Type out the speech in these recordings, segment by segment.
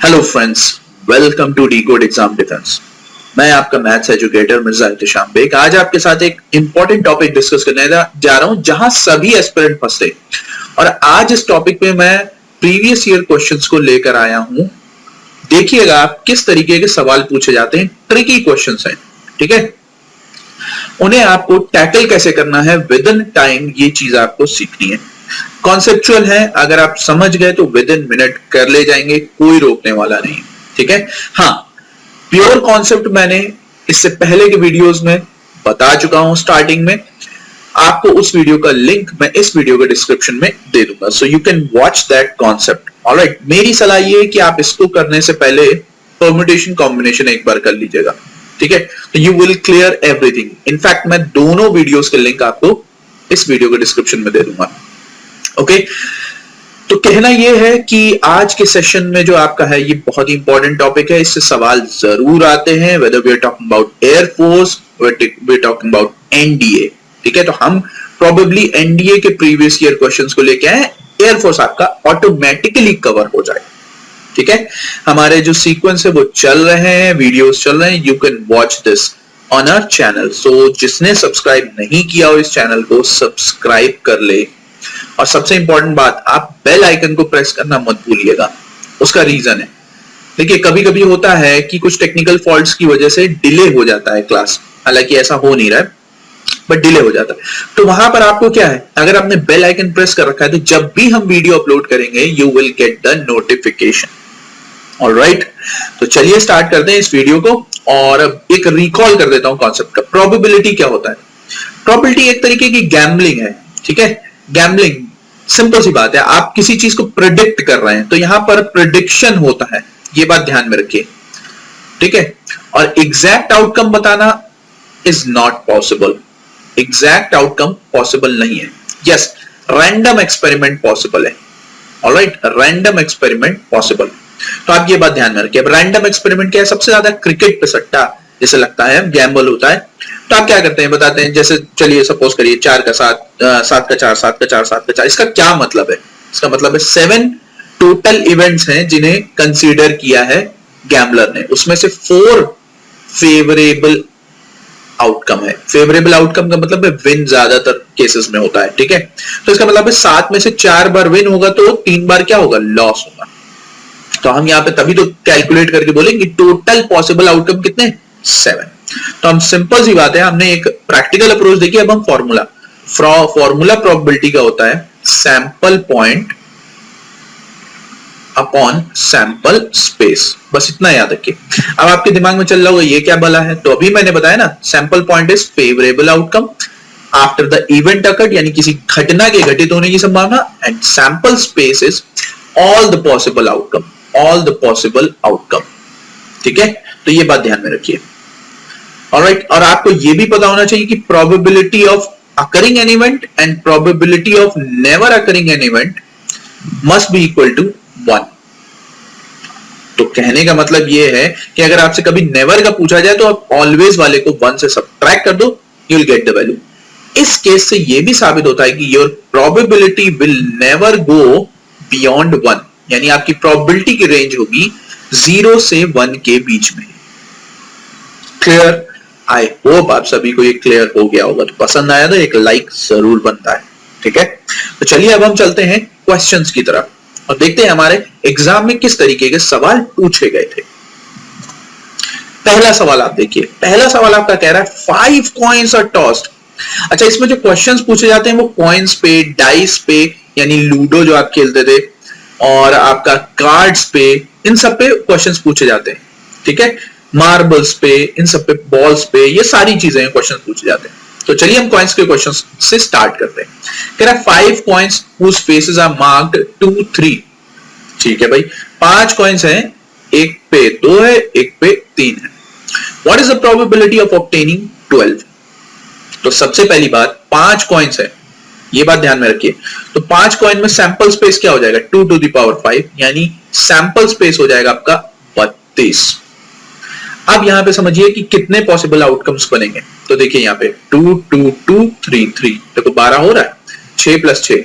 Hello friends, welcome to Decode Exam Defence. मैं आपका maths educator Mirza Ehtesham Baig आज आपके साथ एक इंपॉर्टेंट टॉपिक डिस्कस करने जा रहा हूं जहां सभी एस्पिरेंट फंसे। और आज इस टॉपिक पे मैं प्रीवियस ईयर क्वेश्चंस को लेकर आया हूं। देखिएगा आप किस तरीके के सवाल पूछे जाते हैं, ट्रिकी क्वेश्चंस हैं, ठीक है। उन्हें आपको टैकल कैसे करना है विद इन टाइम, ये चीज आपको सीखनी है। कॉन्सेप्चुअल है, अगर आप समझ गए तो विद इन मिनट कर ले जाएंगे, कोई रोकने वाला नहीं, ठीक है। हाँ, प्योर कॉन्सेप्ट मैंने इससे पहले के वीडियोस में बता चुका हूं स्टार्टिंग में। आपको उस वीडियो का लिंक मैं इस वीडियो के डिस्क्रिप्शन में दे दूंगा, so you can watch that concept. Alright, मेरी सलाह ये है कि आप इसको करने से पहले परम्यूटेशन कॉम्बिनेशन एक बार कर लीजिएगा, ठीक है। तो you will clear everything. In fact मैं दोनों वीडियोस के लिंक आपको इस वीडियो के डिस्क्रिप्शन में दे दूंगा, ओके। तो कहना यह है कि आज के सेशन में जो आपका है ये बहुत ही इंपॉर्टेंट टॉपिक है, इससे सवाल जरूर आते हैं, whether we are talking about air force, we are talking about NDA, ठीक है। तो हम प्रोबेबली एनडीए के प्रीवियस ईयर क्वेश्चंस को लेके आए, एयरफोर्स आपका ऑटोमेटिकली कवर हो जाए, ठीक है। हमारे जो सीक्वेंस है वो चल रहे हैं, वीडियोस चल रहे हैं, you can watch this on our channel. So जिसने सब्सक्राइब नहीं किया हो इस चैनल को सब्सक्राइब कर ले। और सबसे इंपॉर्टेंट बात, आप बेल आइकन को प्रेस करना मत भूलिएगा। उसका रीजन है, देखिए कभी कभी होता है कि कुछ टेक्निकल फॉल्ट्स की वजह से डिले हो जाता है क्लास, हालांकि ऐसा हो नहीं रहा है बट डिले हो जाता है। तो वहां पर आपको क्या है, अगर आपने बेल आइकन प्रेस कर रखा है तो जब भी हम वीडियो अपलोड करेंगे you will get the notification. Alright, तो चलिए स्टार्ट करते हैं इस वीडियो को और एक रिकॉल कर देता हूं कॉन्सेप्ट का। प्रोबेबिलिटी क्या होता है? प्रोबेबिलिटी एक तरीके की गैम्बलिंग है, ठीक है। गैम्बलिंग सिंपल सी बात है, आप किसी चीज को प्रेडिक्ट कर रहे हैं तो यहां पर प्रेडिक्शन होता है, ये बात ध्यान में रखिए, ठीक है। और एग्जैक्ट आउटकम बताना is not possible, exact outcome possible नहीं है। यस, रैंडम एक्सपेरिमेंट पॉसिबल है, ऑलराइट, रैंडम एक्सपेरिमेंट पॉसिबल। तो आप ये बात ध्यान में रखिए। अब रैंडम एक्सपेरिमेंट क्या है? सबसे ज्यादा क्रिकेट पे सट्टा जैसे लगता है, गैम्बल होता है। तो आप क्या करते हैं बताते हैं, जैसे चलिए सपोज करिए 4 का 7, 7 का 4, 7 का 4, 7 का 4। इसका क्या मतलब है? इसका मतलब है 7 टोटल इवेंट्स हैं जिन्हें कंसीडर किया है गैम्बलर ने, उसमें से 4 फेवरेबल आउटकम है। फेवरेबल आउटकम का मतलब है विन ज्यादातर केसेस में होता है, ठीक है। तो इसका मतलब है 7 में से 4 बार विन होगा तो 3 बार क्या होगा? लॉस होगा। तो हम यहां पे तभी तो कैलकुलेट करके बोलेंगे टोटल पॉसिबल आउटकम कितने? 7। तो हम सिंपल सी बात है, हमने एक प्रैक्टिकल अप्रोच देखी, अब हम फॉर्मूला प्रोबेबिलिटी का होता है sample point upon sample space, बस इतना याद रखिए। अब आपके दिमाग में चल रहा होगा ये क्या भला है, तो अभी मैंने बताया ना, sample point is favourable outcome after the event occurred, यानी किसी घटना के घटित होने की संभावना, and sample space is all the possible outcome, all the possible outcome, ठीक है। तो ये बात ध्यान में रखिए, ऑलराइट। और आपको ये भी पता होना चाहिए कि probability of occurring an event and probability of never occurring an event must be equal to 1। तो कहने का मतलब ये है कि अगर आपसे कभी नेवर का पूछा जाए तो आप ऑलवेज वाले को 1 से सब्ट्रैक्ट कर दो, you will get the value. इस केस से यह भी साबित होता है कि your probability will never go beyond 1, यानी आपकी प्रोबेबिलिटी की रेंज होगी 0 से 1 के बीच में। क्लियर? आई होप आप सभी को ये क्लियर हो गया होगा। तो पसंद आया तो एक लाइक जरूर बनता है, ठीक है। तो चलिए अब हम चलते हैं क्वेश्चंस की तरफ और देखते हैं हमारे एग्जाम में किस तरीके के सवाल पूछे गए थे। पहला सवाल आप देखिए, पहला सवाल आपका कह रहा है 5 कॉइन्स आर टॉस्ड। अच्छा, इसमें जो क्वेश्चंस पूछे जाते हैं वो कॉइन्स पे, डाइस पे, यानी लूडो जो आप खेलते थे, और आपका कार्ड्स पे, इन सब पे क्वेश्चंस पूछे जाते हैं, ठीक है। मार्बल्स पे, इन सब पे, बॉल्स पे, ये सारी चीजें क्वेश्चन पूछे जाते हैं। तो चलिए हम कॉइन्स के क्वेश्चन से स्टार्ट करते हैं। कह रहा है 5 coins whose faces are marked 2, 3। ठीक है भाई, 5 कॉइन्स हैं, एक पे 2 है, एक पे 3 है। What is the probability of obtaining 12? तो सबसे पहली बात, 5 कॉइन्स है, ये बात ध्यान में रखिए। तो 5 कॉइन में सैंपल स्पेस क्या हो जाएगा? 2 to the power 5, यानी सैंपल स्पेस हो जाएगा आपका 32। अब यहां पे समझिए कि कितने पॉसिबल आउटकम्स बनेंगे। तो देखिए यहां पे 2, 2, 2, 3, 3, देखो 12 हो रहा है, 6 + 6,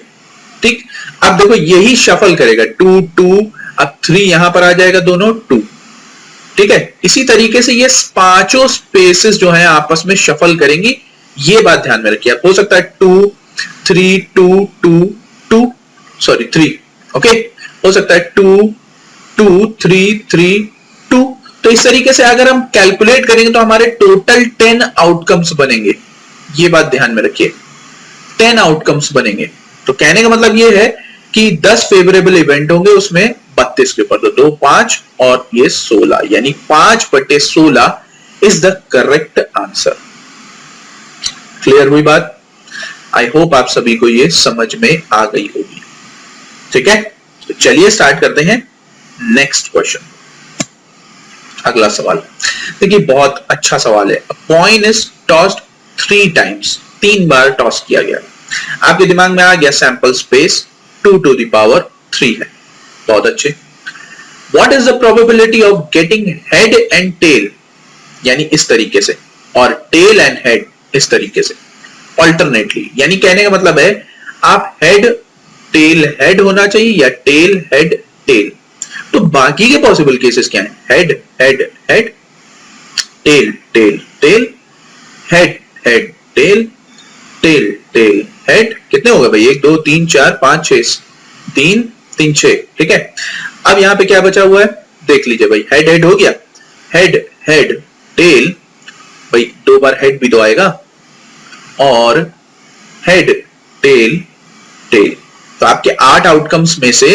ठीक। अब देखो यही शफल करेगा, 2, 2, अब 3 यहां पर आ जाएगा, दोनों 2, ठीक है। इसी तरीके से ये पांचों स्पेसेस जो है आपस में शफल करेंगी, ये बात ध्यान में रखिए। हो सकता है 2 3 2 2 2 सॉरी 3, ओके, हो सकता है 2 2 3 3 2। तो इस तरीके से अगर हम कैलकुलेट करेंगे तो हमारे टोटल 10 आउटकम्स बनेंगे, ये बात ध्यान में रखिए, 10 आउटकम्स बनेंगे। तो कहने का मतलब ये है कि 10 फेवरेबल इवेंट होंगे, उसमें 32 के ऊपर, तो 2 5 और ये 16, यानी 5/16 is the correct answer. Clear हुई बात? आई होप आप सभी को ये समझ में आ गई होगी, ठीक है। तो चलिए स्टार्ट करते हैं नेक्स्ट क्वेश्चन। अगला सवाल देखिए, बहुत अच्छा सवाल है। कॉइन इज टॉस्ड 3 टाइम्स, 3 बार टॉस किया गया। आपके दिमाग में आ गया sample space 2 to the power 3 है, बहुत अच्छे। What is the probability of getting head and tail, यानी इस तरीके से, और टेल एंड हेड इस तरीके से ऑल्टरनेटली, यानी कहने का मतलब है आप हेड टेल हेड होना चाहिए या टेल हेड टेल। तो बाकी के पॉसिबल केसेस क्या हैं? Head head head, tail tail tail, head head tail, tail tail head. कितने हो गए भाई? 1 2 3 4 5 6, 3 3 6, ठीक है। अब यहां पे क्या बचा हुआ है देख लीजिए भाई, हेड हेड हो गया, हेड हेड टेल, भाई 2 बार हेड भी तो आएगा, और हेड टेल टेल। तो आपके 8 आउटकम्स में से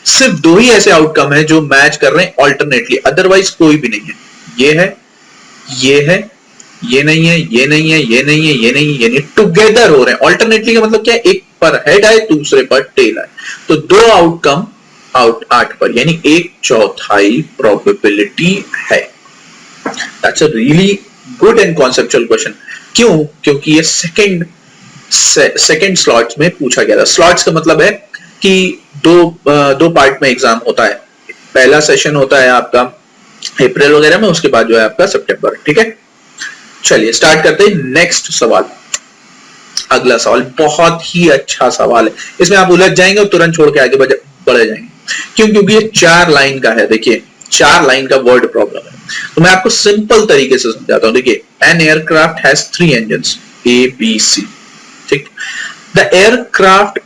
सिर्फ 2 ही ऐसे आउटकम है जो मैच कर रहे हैं ऑल्टरनेटली, अदरवाइज कोई भी नहीं है। ये है, ये है, ये नहीं है, ये नहीं है, ये नहीं है, ये नहीं है, यानी टुगेदर हो रहे हैं। ऑल्टरनेटली का मतलब क्या है? एक पर हेड आए, दूसरे पर टेल आए, तो 2 आउटकम आउट 8 पर, यानी 1/4 प्रोबेबिलिटी है। That's a really good and conceptual question. क्यों? क्योंकि ये सेकंड स्लॉट्स में पूछा गया था। स्लॉट्स का मतलब है कि दो पार्ट में एग्जाम होता है। पहला सेशन होता है आपका अप्रैल वगैरह में, उसके बाद जो है आपका सितंबर, ठीक है। चलिए स्टार्ट करते हैं नेक्स्ट सवाल। अगला सवाल बहुत ही अच्छा सवाल है, इसमें आप उलझ जाएंगे और तुरंत छोड़ के आगे बढ़ जाएंगे। क्यों? क्योंकि ये 4 लाइन का है। देखिए 4 लाइन का वर्ड प्रॉब्लम है, तो मैं आपको सिंपल तरीके से समझाता हूं। देखिए, an aircraft has 3 engines A B C, ठीक। The aircraft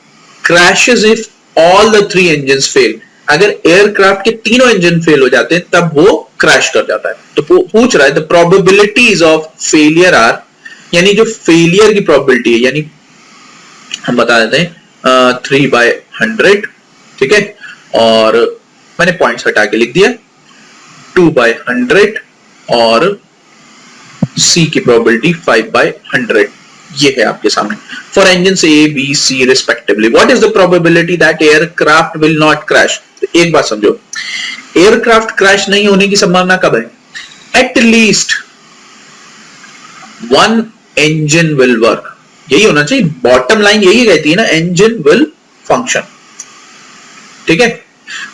crashes if all the 3 engines fail. अगर एयरक्राफ्ट के तीनों इंजन फेल हो जाते हैं तब वो क्रैश कर जाता है। तो पूछ रहा है the probabilities of failure are, यानी जो फेलियर की प्रोबेबिलिटी है, यानी हम बता देते हैं 3/100, ठीक है। और मैंने पॉइंट्स हटा के लिख दिया 2/100, और C की प्रोबेबिलिटी 5/100, ये है आपके सामने for engine A B C respectively. What is the probability that aircraft will not crash? एक बात समझो, एयरक्राफ्ट क्रैश नहीं होने की संभावना कब है? At least 1 engine will work, यही होना चाहिए। बॉटम लाइन यही कहती है ना, engine will function, ठीक है।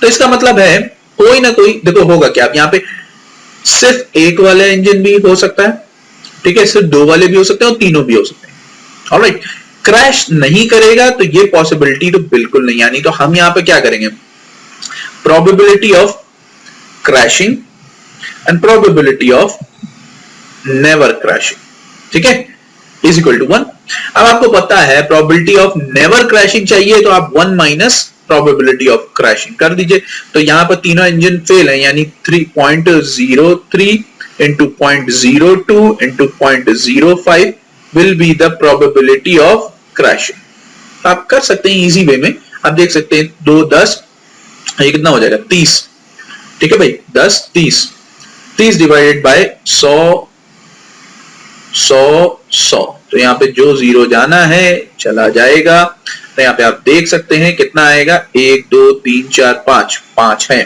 तो इसका मतलब है कोई ना कोई, देखो होगा क्या, अब यहां पे सिर्फ एक वाला इंजन भी हो सकता है, ठीक है, सिर्फ 2 वाले भी हो सकते हैं और तीनों भी हो सकते हैं। ऑलराइट, क्रैश नहीं करेगा तो ये पॉसिबिलिटी तो बिल्कुल नहीं। यानी तो हम यहां पे क्या करेंगे, probability of crashing and probability of never crashing, ठीक है, इज इक्वल टू 1। अब आपको पता है प्रोबेबिलिटी ऑफ नेवर क्रैशिंग चाहिए, तो आप 1 माइनस प्रोबेबिलिटी ऑफ क्रैशिंग कर दीजिए। तो यहां पर तीनों इंजन फेल है, यानी 3.03 into 0.02 into 0.05 will be the probability of crashing। आप कर सकते हैं इजी वे में, आप देख सकते हैं 2 10, ये कितना हो जाएगा 30, ठीक है भाई, 10 30 डिवाइडेड बाय 100 100 100, तो यहाँ पे जो 0 जाना है चला जाएगा। तो यहाँ पे आप देख सकते हैं कितना आएगा, 1 2 3 4 5 है,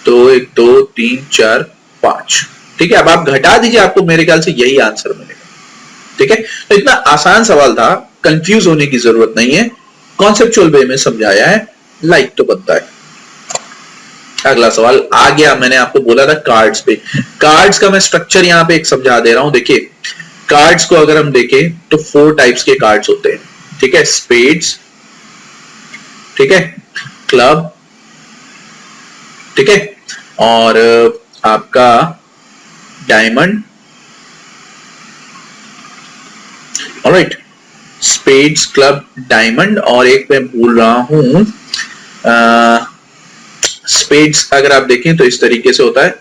तो 1 2 3 4 5, ठीक है। अब आप घटा दीजिए, आपको मेरे ख्याल से यही आंसर मिलेगा, ठीक है। तो इतना आसान सवाल था, कंफ्यूज होने की जरूरत नहीं है, कॉन्सेप्चुअल वे में समझाया है, लाइक तो बनता है। अगला सवाल आ गया, मैंने आपको बोला था कार्ड्स पे। कार्ड्स का मैं स्ट्रक्चर यहां पे एक समझा दे रहा हूं। देखिए कार्ड्स को अगर हम देखें तो 4 टाइप्स के कार्ड्स होते हैं, ठीक है। स्पेड्स, ठीक है, क्लब, ठीक है, और आपका diamond, alright, spades, club, diamond, और एक मैं भूल रहा हूं, स्पेड्स अगर आप देखें तो इस तरीके से होता है,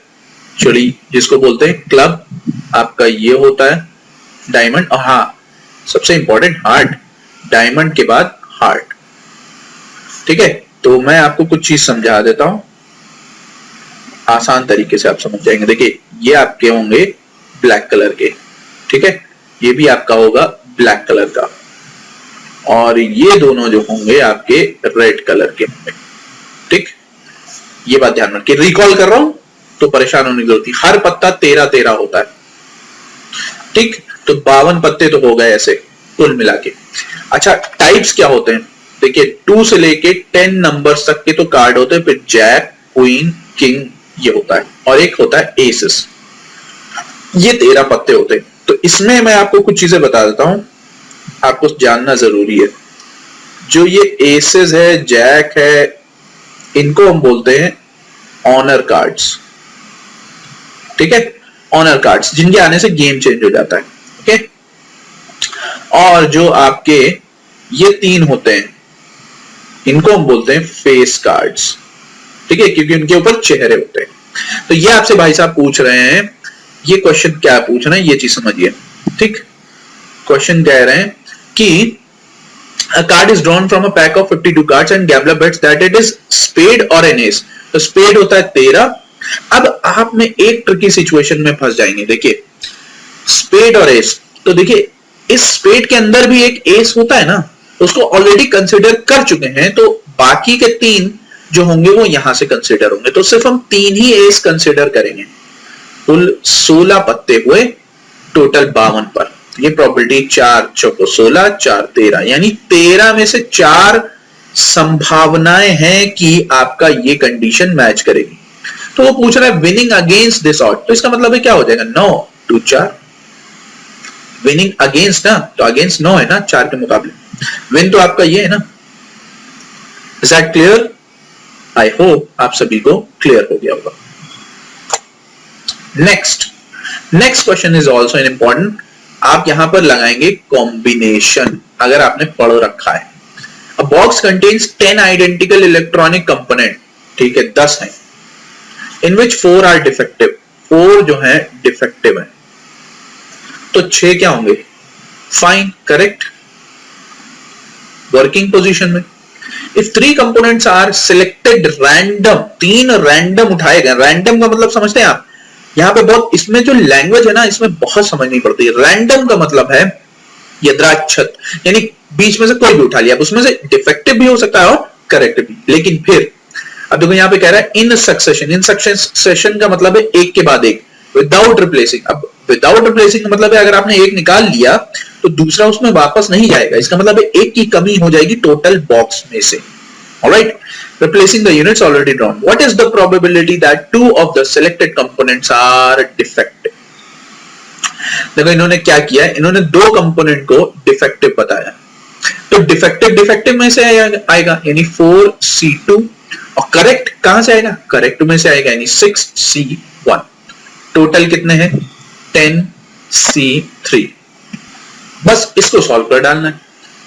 चलिए जिसको बोलते हैं क्लब, आपका ये होता है डायमंड, और हाँ सबसे इंपॉर्टेंट हार्ट, डायमंड के बाद हार्ट। ठीक है, तो मैं आपको कुछ चीज समझा देता हूं, आसान तरीके से आप समझ जाएंगे। देखिए ये आपके होंगे ब्लैक कलर के, ठीक है, ये भी आपका होगा ब्लैक कलर का, और ये दोनों जो होंगे आपके रेड कलर के होंगे। ठीक, ये बात ध्यान रखिए, रिकॉल कर रहा हूं तो परेशान होने की जरूरत नहीं, हर पत्ता 13-13 होता है। ठीक, तो 52 पत्ते तो हो गए ऐसे कुल मिला के। अच्छा, टाइप्स क्या होते हैं, देखिए 2 से लेके 10 नंबर्स तक के तो कार्ड होते हैं, फिर जैक, क्वीन, किंग ये होता है, और एक होता है एसेस, ये 13 पत्ते होते हैं। तो इसमें मैं आपको कुछ चीजें बता देता हूं, आपको जानना जरूरी है। जो ये एसेस है, जैक है, इनको हम बोलते हैं ऑनर कार्ड्स। ठीक है, ऑनर कार्ड्स जिनके आने से गेम चेंज हो जाता है। ओके, और जो आपके ये 3 होते हैं, इनको हम बोलते हैं फेस कार्ड्स। ठीक है, क्योंकि उनके ऊपर चेहरे होते हैं। तो ये आपसे भाई साहब पूछ रहे हैं, ये क्वेश्चन क्या पूछ रहे हैं ये चीज समझिए। ठीक, क्वेश्चन कह रहे हैं कि a card is drawn from a pack of 52 cards and gambler bets that it is spade or an ace। तो स्पेड होता है 13। अब आप में एक ट्रिकी सिचुएशन में फंस जाएंगे। देखिए स्पेड और एस, तो देखिए इस स्पेड के अंदर भी एक एस होता है ना, उसको ऑलरेडी कंसिडर कर चुके हैं, तो बाकी के 3 जो होंगे वो यहां से कंसिडर होंगे, तो सिर्फ हम 3 ही एस कंसिडर करेंगे। कुल 16 पत्ते हुए, टोटल 52 पर। ये प्रॉपर्टी 4 चौको 16, 4 13, यानी 13 में से 4 संभावनाएं हैं कि आपका ये कंडीशन मैच करेगी। तो वो पूछ रहा है विनिंग अगेंस्ट दिस ऑड, तो इसका मतलब है क्या हो जाएगा, 9 2 4, विनिंग अगेंस्ट ना, तो अगेंस्ट 9 है ना 4 के मुकाबले, विन तो आपका ये है ना। Is that clear? I hope आप सभी को क्लियर हो गया होगा। Next question is also an important, आप यहां पर लगाएंगे कॉम्बिनेशन, अगर आपने पढ़ रखा है। अ box contains 10 identical electronic component, ठीक है 10 है, इन विच 4 आर डिफेक्टिव, 4 जो है डिफेक्टिव है, तो 6 क्या होंगे, फाइन, करेक्ट, वर्किंग पोजीशन में। If 3 components are selected random, 3 random उठाए गए, रैंडम का मतलब समझते हैं आप, यहां पे बहुत, इसमें जो लैंग्वेज है ना इसमें बहुत समझनी पड़ती है। रैंडम का मतलब है यदृच्छित, यानी बीच में से कोई भी उठा लिया, उसमें से डिफेक्टिव भी हो सकता है और करेक्ट भी। लेकिन फिर अब देखो यहां पे कह रहा है इन सक्सेशन, इन सक्सेशन का मतलब है एक के बाद एक, विदाउट रिप्लेसिंग। अब विदाउट रिप्लेसिंग का मतलब है अगर आपने एक निकाल लिया तो दूसरा उसमें वापस नहीं जाएगा, इसका मतलब है एक की कमी हो जाएगी टोटल बॉक्स में से। Alright, replacing the units already drawn. What is the probability that 2 of the selected components are defective? देखो इन्होंने क्या किया है, इन्होंने 2 कंपोनेंट को डिफेक्टिव बताया, तो डिफेक्टिव में से आएगा यानी 4C2, और करेक्ट कहां से आएगा, करेक्ट में से आएगा यानी 6C1। टोटल कितने हैं, 10C3। बस इसको सॉल्व कर डालना है।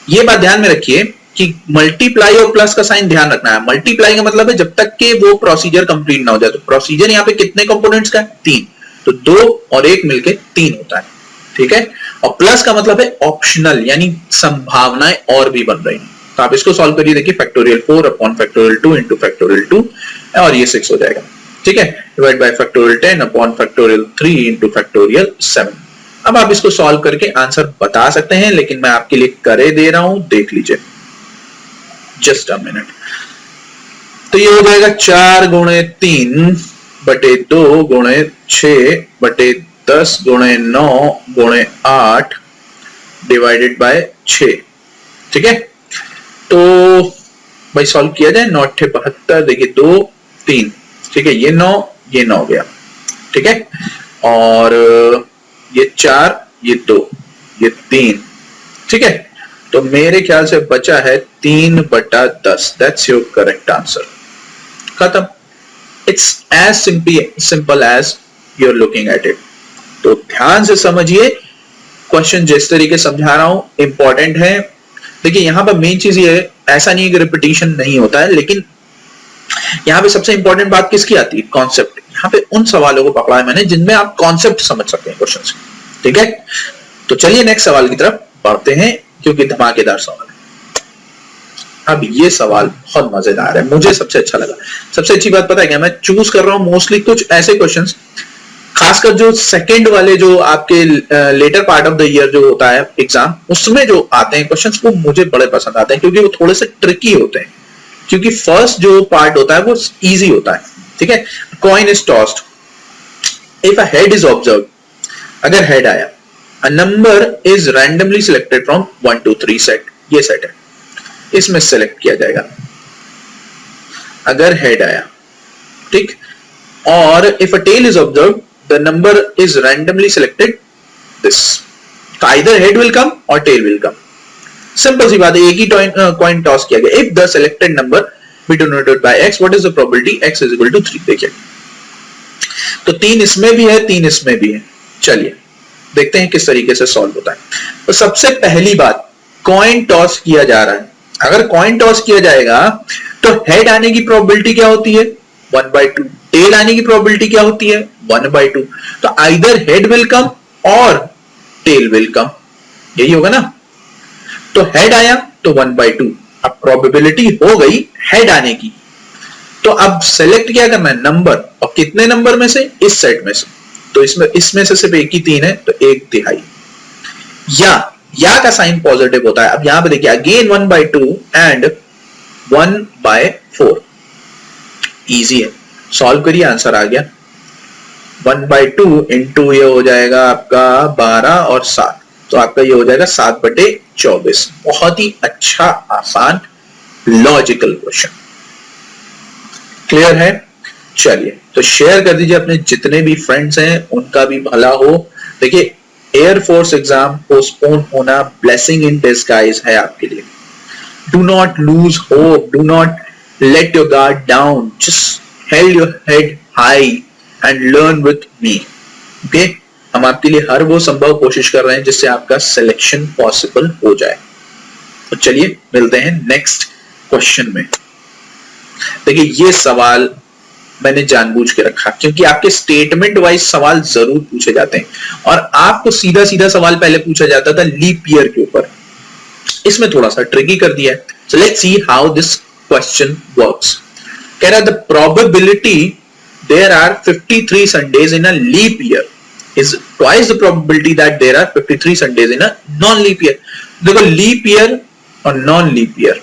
ये बात ध्यान में रखिए कि मल्टीप्लाई और प्लस का साइन ध्यान रखना है। मल्टीप्लाई का मतलब है जब तक के वो प्रोसीजर कंप्लीट ना हो जाए, तो प्रोसीजर यहाँ पे कितने कंपोनेंट्स का है, 3, तो 2 और 1 मिलके 3 होता है, ठीक है। और प्लस का मतलब है ऑप्शनल, यानी संभावनाएं और भी बन रही हैं। तो आप इसको सॉल्व करिए, देखिए factorial 4 upon factorial 2 into factorial 2, और ये 6 हो जाएगा, ठीक है। Divide by factorial 10 upon factorial 3 into factorial 7। अब आप इसको सॉल्व करके आंसर बता सकते हैं, लेकिन मैं आपके लिए करे दे रहा हूं, देख लीजिए, जस्ट अ मिनट। तो ये हो जाएगा 4 गुणे 3 बटे 2 गुणे 6 बटे 10 गुणे 9 गुणे 8 डिवाइडेड बाय 6, ठीक है। तो भाई सॉल्व किया जाए, 9 8 72, देखिए 2 3, ठीक है, ये 9 गया, ठीक है, और ये 4 ये 2 ये 3, ठीक है। तो मेरे ख्याल से बचा है 3/10, दैट्स योर करेक्ट आंसर। खत्म। It's as simple as you're looking at it. तो ध्यान से समझिए, क्वेश्चन जिस तरीके समझा रहा हूं इंपॉर्टेंट है. देखिए यहां पर मेन चीज ये है, ऐसा नहीं है कि रिपीटिशन नहीं होता है, लेकिन यहां पे सबसे इंपॉर्टेंट बात किसकी आती है? कॉन्सेप्ट. यहां पे उन सवालों को पकड़ा है मैंने जिनमें आप कॉन्सेप्ट समझ सकते हैं क्वेश्चन से. ठीक है, तो चलिए नेक्स्ट सवाल की तरफ बढ़ते हैं, क्योंकि धमाकेदार सवाल है. अब ये सवाल बहुत मजेदार है, मुझे सबसे अच्छा लगा. सबसे अच्छी बात पता है क्या, मैं चूज कर रहा हूं मोस्टली कुछ ऐसे क्वेश्चंस, खासकर जो सेकंड वाले, जो आपके latter part of the year जो होता है एग्जाम, उसमें जो आते हैं क्वेश्चंस, वो मुझे बड़े पसंद आते हैं, क्योंकि वो थोड़े से ट्रिकी होते हैं. क्योंकि फर्स्ट जो पार्ट होता है वो इजी होता है. ठीक है, coin is tossed, if a head is observe, अगर हेड आया, a number is randomly selected from 1 to 3 set, ये सेट है, इसमें सेलेक्ट किया जाएगा अगर हेड आया. ठीक, और if a tail is observe, the number is randomly selected this, either head will come और टेल विल कम. सिंपल सी बात है, एक ही कॉइन टॉस किया गया. If the selected number be denoted by X, what is the probability x is equal to 3. देखिए तो 3 इसमें भी है, 3 इसमें भी है. चलिए देखते हैं किस तरीके से सॉल्व होता है. तो सबसे पहली बात, कॉइन टॉस किया जा रहा है. अगर कॉइन टॉस किया जाएगा तो हेड आने की प्रोबेबिलिटी क्या होती है? 1/2. टेल आने की प्रोबेबिलिटी क्या होती है? 1/2. तो आइदर हेड विल कम और टेल विल कम, यही होगा ना. तो हेड आया तो 1/2. अब प्रोबेबिलिटी हो गई हेड आने की, तो अब सेलेक्ट क्या करना है? नंबर. और कितने नंबर में से? इस सेट में से. तो इसमें से सिर्फ एक ही 3 है, तो 1/3. या का साइन पॉजिटिव होता है. अब यहां पे देखिए, अगेन 1/2 एंड 1/4. इजी है, सॉल्व करिए, आंसर आ गया. 1/2 इंटू ये हो जाएगा आपका 12 और 7, तो आपका ये हो जाएगा 7/24. बहुत ही अच्छा, आसान, लॉजिकल क्वेश्चन. क्लियर है? चलिए तो शेयर कर दीजिए अपने जितने भी फ्रेंड्स हैं, उनका भी भला हो. देखिए एयरफोर्स एग्जाम पोस्टपोन होना ब्लेसिंग इन डिस्गाइज है आपके लिए. Do not lose hope, do not let your guard down, just held your head high and learn with me. Okay, हम आपके लिए हर वो संभव कोशिश कर रहे हैं जिससे आपका सिलेक्शन पॉसिबल हो जाए. तो चलिए मिलते हैं नेक्स्ट क्वेश्चन में. देखिए ये सवाल मैंने जानबूझ के रखा क्योंकि आपके स्टेटमेंट वाइज सवाल जरूर पूछे जाते हैं, और आपको सीधा सीधा सवाल पहले पूछा जाता था लीप ईयर के ऊपर. इसमें थोड़ा सा ट्रिकी कर दिया है. So let's see how this question works. कह रहा है the probability there are 53 Sundays in a leap year is twice the probability that there are 53 Sundays in a non-leap year. देखो लीप ईयर और non leap year,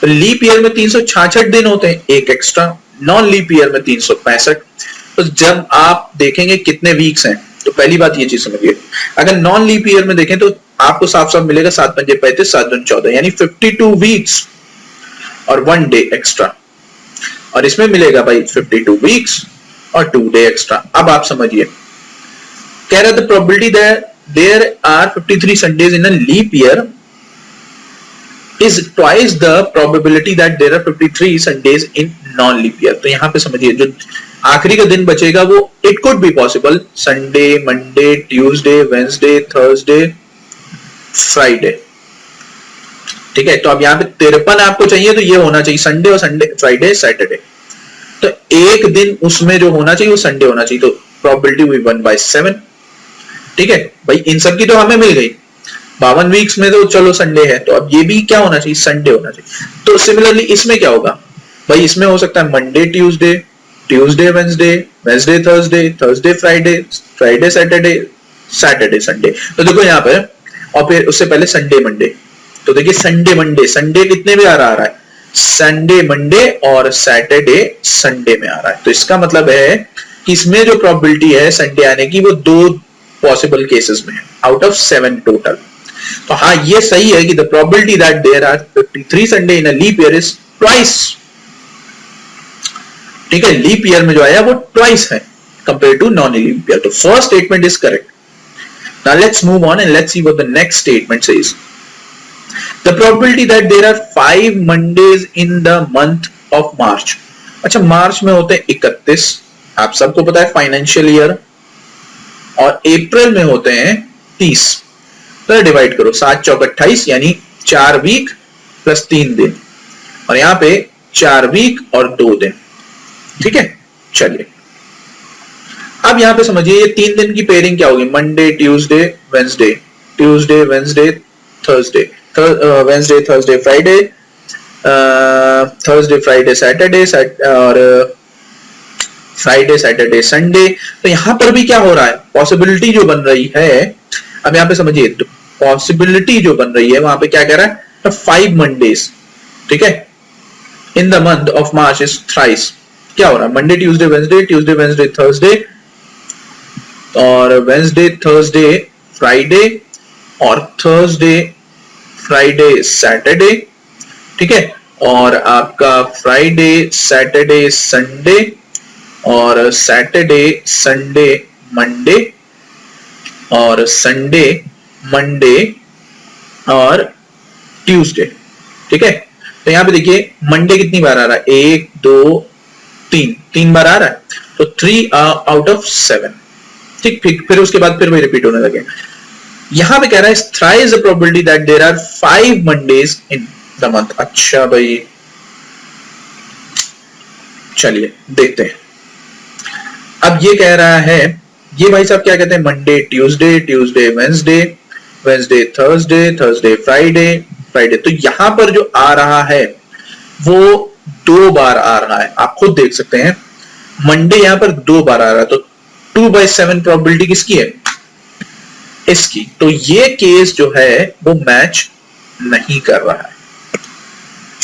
तो leap year में 366 दिन होते हैं, एक एक्स्ट्रा. नॉन लीप ईयर में 365. तो जब आप देखेंगे कितने वीक्स हैं, तो पहली बात ये चीज समझिए, अगर नॉन लीप ईयर में देखें तो आपको साफ साफ मिलेगा 7 पंजे 35, 7 दूनी 14, यानी 52 वीक्स और 1 डे एक्स्ट्रा. और इसमें मिलेगा भाई 52 वीक्स और 2 डे एक्स्ट्रा. अब आप समझिए, कह रहा the probability that there are 53 Sundays in a leap year is twice the probability that there are 53 Sundays in non-leap year. तो यहां पे समझिए, जो आखिरी का दिन बचेगा वो it could be possible Sunday, Monday, Tuesday, Wednesday, Thursday, Friday. ठीक है, तो अब यहाँ पे 53 आपको चाहिए, तो ये होना चाहिए संडे और संडे, फ्राइडे, सैटरडे. तो एक दिन उसमें जो होना चाहिए वो संडे होना चाहिए, तो प्रोबेबिलिटी हुई 1/7. ठीक है भाई, इन सब की तो हमें मिल गई. 52 वीक्स में तो चलो संडे है, तो अब ये भी क्या होना चाहिए? संडे होना चाहिए. तो सिमिलरली इसमें क्या होगा भाई? इसमें हो सकता है Monday Tuesday, Tuesday Wednesday, Wednesday Thursday, Thursday Friday, Friday Saturday, Saturday Sunday. तो देखो यहाँ पे, और फिर उससे पहले संडे मंडे. तो देखिए संडे मंडे, संडे कितने में आ रहा है? संडे मंडे और सैटरडे संडे में आ रहा है. तो इसका मतलब है कि इसमें जो प्रोबेबिलिटी है संडे आने की, वो 2 पॉसिबल केसेस में है आउट ऑफ 7 टोटल. तो हाँ, ये सही है कि the probability that there are 53 Sunday in a leap year is twice. ठीक है, लीप ईयर में जो आया वो ट्वाइस है compare to non leap year. तो first statement is correct. Now let's move on and let's see what the next statement says. The probability that there are 5 Mondays in the month of March. अच्छा, मार्च में होते हैं 31, आप सबको पता है financial year, और अप्रैल में होते हैं 30। तो डिवाइड करो, 7 चौक 28 यानी 4 वीक प्लस 3 दिन, और यहां पे 4 वीक और 2 दिन। ठीक है, चलिए अब यहां पे समझिए ये 3 दिन की पेयरिंग क्या होगी, Monday Tuesday Wednesday, Tuesday Wednesday Thursday, Wednesday Thursday Friday, Thursday Friday Saturday, और फ्राइडे सैटरडे संडे। तो यहां पर भी क्या हो रहा है, पॉसिबिलिटी जो बन रही है, अब यहां पे समझिए तो पॉसिबिलिटी जो बन रही है वहां पे क्या कह रहा है, 5 मंडेज। ठीक है, इन the month of March is thrice. क्या हो रहा है, मंडे ट्यूसडे वेंसडे थर्सडे, और वेंसडे थर्सडे फ्राइडे, और थर्सडे फ्राइडे सैटरडे। ठीक है, और आपका फ्राइडे सैटरडे संडे, और सैटरडे संडे मंडे, और संडे मंडे और ट्यूसडे। ठीक है, तो यहां पे देखिए मंडे कितनी बार आ रहा है, 1 2 3 बार आ रहा है, तो 3 आउट ऑफ 7। ठीक, फिर उसके बाद फिर वही रिपीट होने लगे। यहां पे कह रहा है thrice the probability that there are 5 Mondays in the month. अच्छा भाई, चलिए देखते हैं। अब ये कह रहा है, ये भाई साहब क्या कहते हैं, Monday Tuesday, Tuesday Wednesday, Wednesday Thursday, Thursday Friday, Friday. तो यहां पर जो आ रहा है वो 2 बार आ रहा है, आप खुद देख सकते हैं, मंडे यहां पर 2 बार आ रहा है, तो 2/7 प्रोबेबिलिटी किसकी है, इसकी। तो ये केस जो है वो मैच नहीं कर रहा है।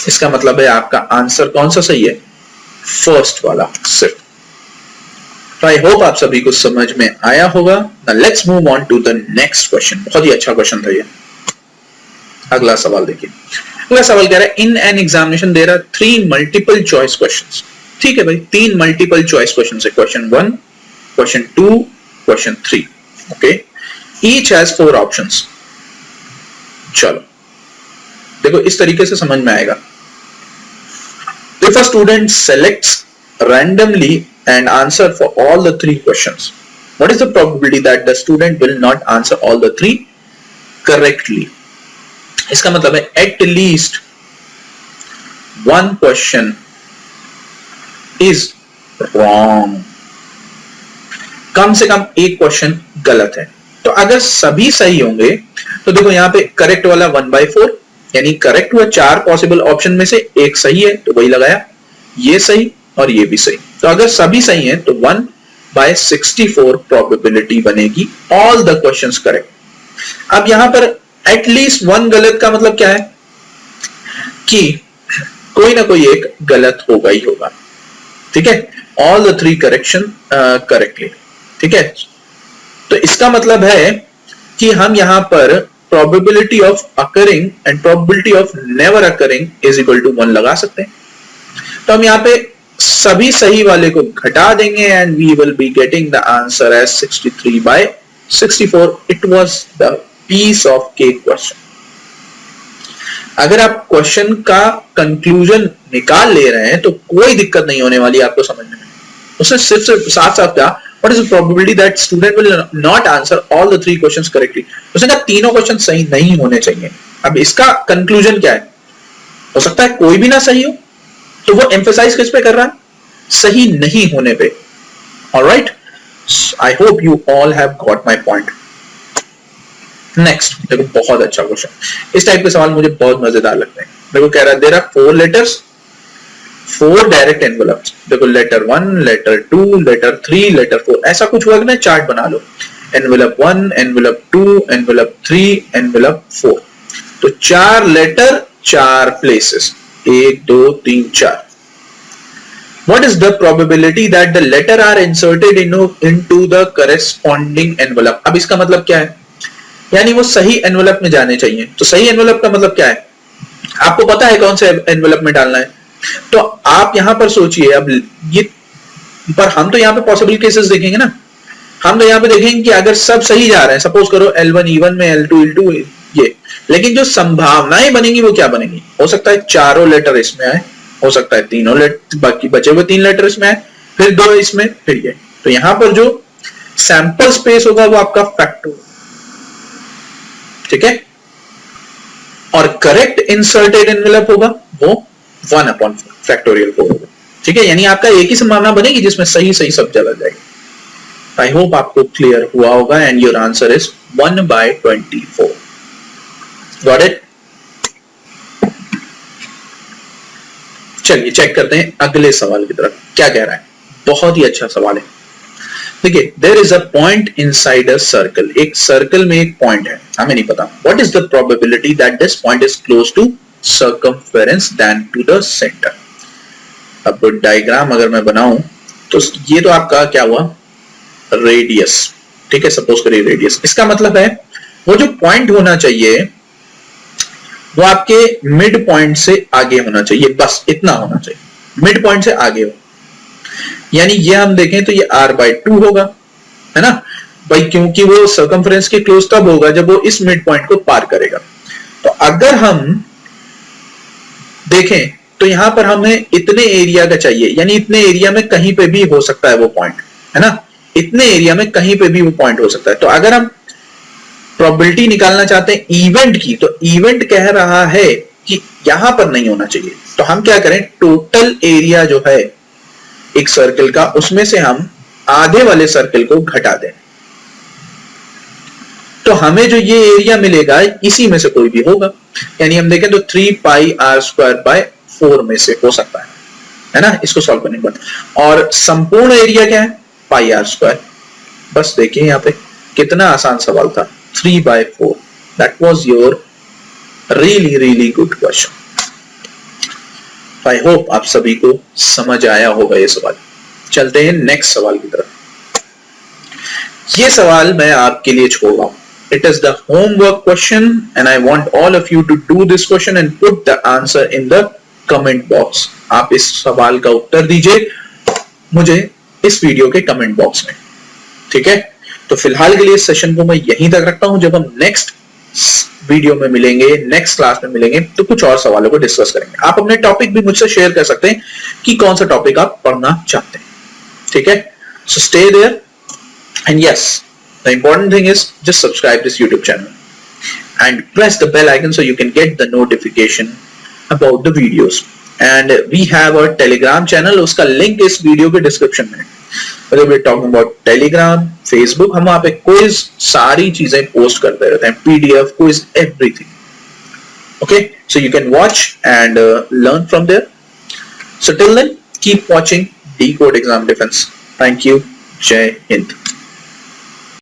इसका मतलब है आपका आंसर कौन सा सही है, फर्स्ट वाला सिर्फ। तो आई होप आप सभी को समझ में आया होगा। Now let's move on to the next question. बहुत ही अच्छा क्वेश्चन था ये। अगला सवाल देखिए, अगला सवाल कह रहा है in an examination there are 3 multiple choice questions. ठीक है भाई, 3 मल्टीपल चॉइस क्वेश्चन है, question 1, question 2, question 3। Okay, each has 4 options. चलो देखो, इस तरीके से समझ में आएगा। If a student selects randomly and answer for all the 3 questions, what is the probability that the student will not answer all the 3 correctly? इसका मतलब है at least 1 question is wrong. कम से कम एक क्वेश्चन गलत है। तो अगर सभी सही होंगे तो देखो यहां पे करेक्ट वाला 1/4, यानी करेक्ट हुआ 4 पॉसिबल ऑप्शन में से एक सही है, तो वही लगाया, ये सही और ये भी सही। तो अगर सभी सही हैं तो 1/64 प्रोबेबिलिटी बनेगी, ऑल द क्वेश्चंस करेक्ट। अब यहां पर एटलीस्ट 1 गलत का मतलब क्या है कि कोई ना कोई एक गलत होगा ही होगा। ठीक है, ऑल द 3 करेक्शन करेक्टली। ठीक है, तो इसका मतलब है कि हम यहां पर probability of occurring and probability of never occurring is equal to 1 लगा सकते हैं। तो हम यहां पे सभी सही वाले को घटा देंगे and we will be getting the answer as 63/64. It was the piece of cake question. अगर आप क्वेश्चन का कंक्लूजन निकाल ले रहे हैं तो कोई दिक्कत नहीं होने वाली आपको समझने में। उसने सिर्फ साथ साथ क्या, what is the probability that student will not answer all the 3 questions correctly? उसने कहा तीनों क्वेश्चन सही नहीं होने चाहिए। अब इसका कंक्लूजन क्या है, हो सकता है कोई भी ना सही हो, तो वो एम्फेसाइज किस पे कर रहा है, सही नहीं होने पे। Alright, I hope you all have got my point. Next देखो, बहुत अच्छा क्वेश्चन, इस टाइप के सवाल मुझे बहुत मजेदार लगते हैं। देखो कह रहा है there are 4 letters, 4 direct envelopes. देखो लेटर 1, लेटर 2, लेटर 3, लेटर 4, ऐसा कुछ हुआ कि ना, चार्ट बना लो, एनवेलप 1, एनवेलप 2, एनवेलप 3, एनवेलप 4। तो 4 letter 4 places, 1 2 3 4। What is the probability that the letter are inserted into the corresponding envelope? अब इसका मतलब क्या है, यानी वो सही एनवेलप में जाने चाहिए। तो सही एनवेलप का मतलब क्या है, आपको पता है कौन से एनवेलप में डालना है, तो आप यहां पर सोचिए। अब ये, पर हम तो यहां पे पॉसिबल केसेस देखेंगे ना, हम तो यहां पे देखेंगे कि अगर सब सही जा रहे हैं, सपोज करो L1 E1 में, L2 E2 ये, लेकिन जो संभावनाएं बनेंगी वो क्या बनेगी, हो सकता है चारों लेटर इसमें आए, हो सकता है तीनों लेटर, बाकी बचे हुए 3 लेटर इसमें है, फिर 2 इसमें, फिर ये। तो यहां पर जो सैंपल स्पेस होगा वो आपका फैक्टर, ठीक है, और करेक्ट इंसर्टेड एनवेलप होगा वो 1/4 होगा, ठीक है। यानी आपका एक ही संभावना बनेगी जिसमें सही सही सब चला जाएगा। आई होप आपको क्लियर हुआ होगा and your answer is 1/24। Got it? चलिए चेक करते हैं अगले सवाल की तरफ, क्या कह रहा है। बहुत ही अच्छा सवाल है। देखिए, there is a point inside a circle, एक सर्कल में एक पॉइंट है, हमें नहीं पता what is the probability that this point is close to circumference then to the centre. अब डायग्राम अगर मैं बनाऊं तो ये तो आपका क्या हुआ, रेडियस, ठीक है, सपोज करिए रेडियस। इसका मतलब है वो जो पॉइंट होना चाहिए वो आपके मिड पॉइंट से आगे होना चाहिए, बस इतना होना चाहिए, मिड पॉइंट से आगे हो। यानी ये हम देखें तो ये r/2 होगा, है ना भाई, क्योंकि वो सर्कमफ्रेंस के क्लोज तब होगा जब वो इस मिड पॉइंट को पार करेगा। तो अगर हम देखें तो यहां पर हमें इतने एरिया का चाहिए, यानी इतने एरिया में कहीं पे भी हो सकता है वो पॉइंट, है ना, इतने एरिया में कहीं पे भी वो पॉइंट हो सकता है। तो अगर हम प्रोबेबिलिटी निकालना चाहते हैं इवेंट की, तो इवेंट कह रहा है कि यहां पर नहीं होना चाहिए। तो हम क्या करें, टोटल एरिया जो है एक सर्कल का, उसमें से हम आधे वाले सर्कल को घटा दें, तो हमें जो ये एरिया मिलेगा इसी में से कोई भी होगा। यानी हम देखें तो 3πr²/4 में से हो सकता है ना, इसको सॉल्व करने के बाद। और संपूर्ण एरिया क्या है, πr²। बस देखिए यहां पे कितना आसान सवाल था, 3/4। That was your really good question. I hope आप सभी को समझ आया होगा ये सवाल। चलते हैं नेक्स्ट सवाल की तरफ। ये सवाल मैं आपके लिए छोड़ रहा हूं। It is the homework question and I want all of you to do this question and put the answer in the comment box. आप इस सवाल का उत्तर दीजिए मुझे इस वीडियो के कमेंट बॉक्स में, ठीक है। तो फिलहाल के लिए इस सेशन को मैं यहीं तक रखता हूं। जब हम नेक्स्ट वीडियो में मिलेंगे, नेक्स्ट क्लास में मिलेंगे, तो कुछ और सवालों को डिस्कस करेंगे। आप अपने टॉपिक भी मुझसे शेयर कर सकते हैं कि कौन सा टॉपिक आप पढ़ना चाहते हैं, ठीक है। So stay there and yes, the important thing is just subscribe this YouTube channel and press the bell icon so you can get the notification about the videos. And we have a Telegram channel, उसका link इस video के description में है। Whether we're talking about Telegram, Facebook, हम वहां पे quiz सारी चीजें पोस्ट करते रहते हैं, PDF, quiz, everything. Okay, so you can watch and learn from there. So till then, keep watching Decode Exam Defense. Thank you. Jai Hind.